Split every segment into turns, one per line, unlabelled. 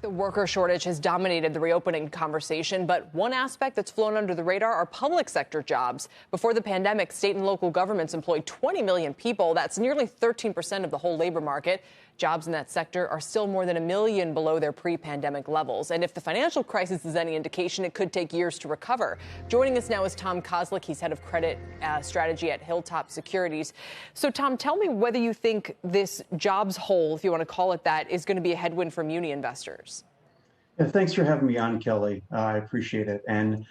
The worker shortage has dominated the reopening conversation, but one aspect that's flown under the radar are public sector jobs. Before the pandemic, state and local governments employed 20 million people. That's nearly 13% of the whole labor market. Jobs in that sector are still more than 1 million below their pre-pandemic levels. And if the financial crisis is any indication, it could take years to recover. Joining us now is Tom Kozlik. He's head of credit strategy at Hilltop Securities. So, Tom, tell me whether you think this jobs hole, if you want to call it that, is going to be a headwind for muni investors.
Yeah, thanks for having me on, Kelly. I appreciate it. And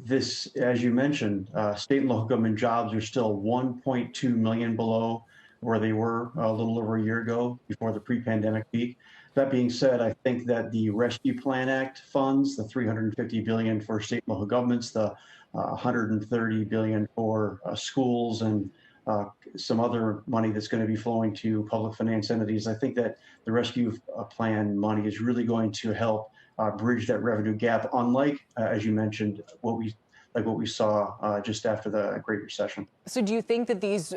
this, as you mentioned, state and local government jobs are still 1.2 million below where they were a little over a year ago before the pre-pandemic peak. That being said, I think that the Rescue Plan Act funds, the $350 billion for state and local governments, the $130 billion for schools, and some other money that's going to be flowing to public finance entities. I think that the rescue plan money is really going to help bridge that revenue gap, unlike, as you mentioned, what we saw just after the Great Recession.
So do you think that these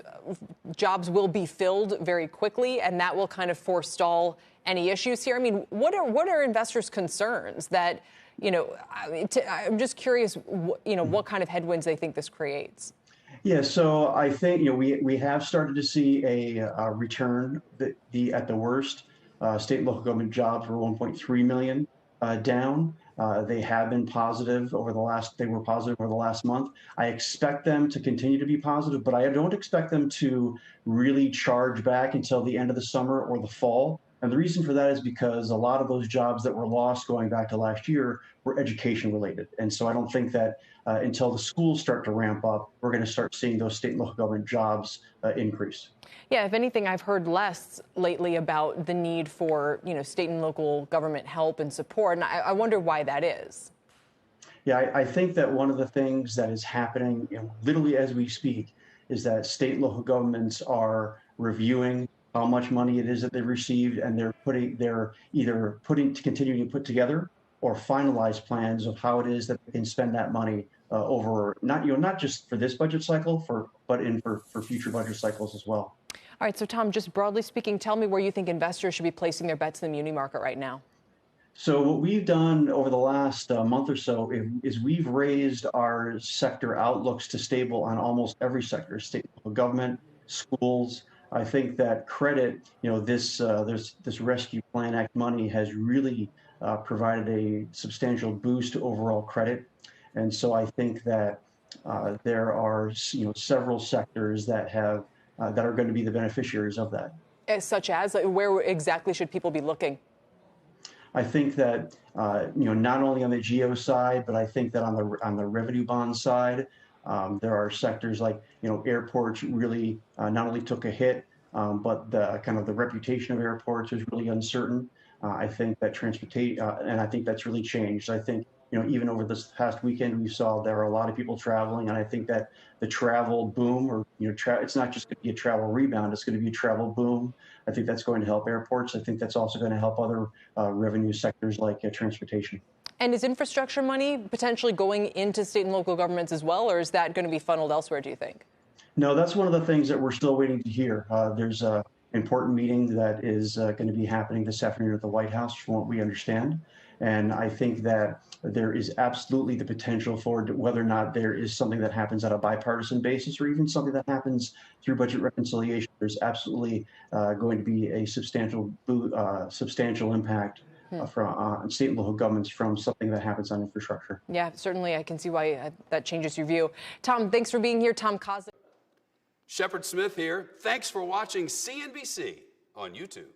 jobs will be filled very quickly and that will kind of forestall any issues here? I mean, what are investors' concerns that, I'm just curious, what kind of headwinds they think this creates?
Yeah, so I think we have started to see a return. At the worst, state and local government jobs were 1.3 million down. They have been positive over the last. They were positive over the last month. I expect them to continue to be positive, but I don't expect them to really charge back until the end of the summer or the fall. And the reason for that is because a lot of those jobs that were lost going back to last year were education related. And so I don't think that until the schools start to ramp up, we're going to start seeing those state and local government jobs increase.
Yeah, if anything, I've heard less lately about the need for, state and local government help and support. And I wonder why that is.
Yeah, I think that one of the things that is happening, literally as we speak, is that state and local governments are reviewing how much money it is that they've received, and they're either continuing to put together or finalize plans of how it is that they can spend that money over not just for this budget cycle, but for future budget cycles as well.
All right, so Tom, just broadly speaking, tell me where you think investors should be placing their bets in the muni market right now.
So what we've done over the last month or so is we've raised our sector outlooks to stable on almost every sector: state and local government, schools. I think that credit, this Rescue Plan Act money has really provided a substantial boost to overall credit. And so I think that there are several sectors that are going to be the beneficiaries of that.
Such as, where exactly should people be looking?
I think that not only on the geo side, but I think that on the revenue bond side, there are sectors like airports really not only took a hit, but the reputation of airports is really uncertain. I think that transportation, and I think that's really changed. I think even over this past weekend, we saw there are a lot of people traveling, and I think that the travel boom, or it's not just going to be a travel rebound, it's going to be a travel boom. I think that's going to help airports. I think that's also going to help other revenue sectors like transportation.
And is infrastructure money potentially going into state and local governments as well, or is that going to be funneled elsewhere, do you think?
No, that's one of the things that we're still waiting to hear. There's an important meeting that is going to be happening this afternoon at the White House, from what we understand. And I think that there is absolutely the potential for whether or not there is something that happens on a bipartisan basis, or even something that happens through budget reconciliation. There's absolutely going to be a substantial impact from state and local governments from something that happens on infrastructure.
Yeah, certainly I can see why that changes your view. Tom, thanks for being here. Tom Kozlik.
Shepard Smith here. Thanks for watching CNBC on YouTube.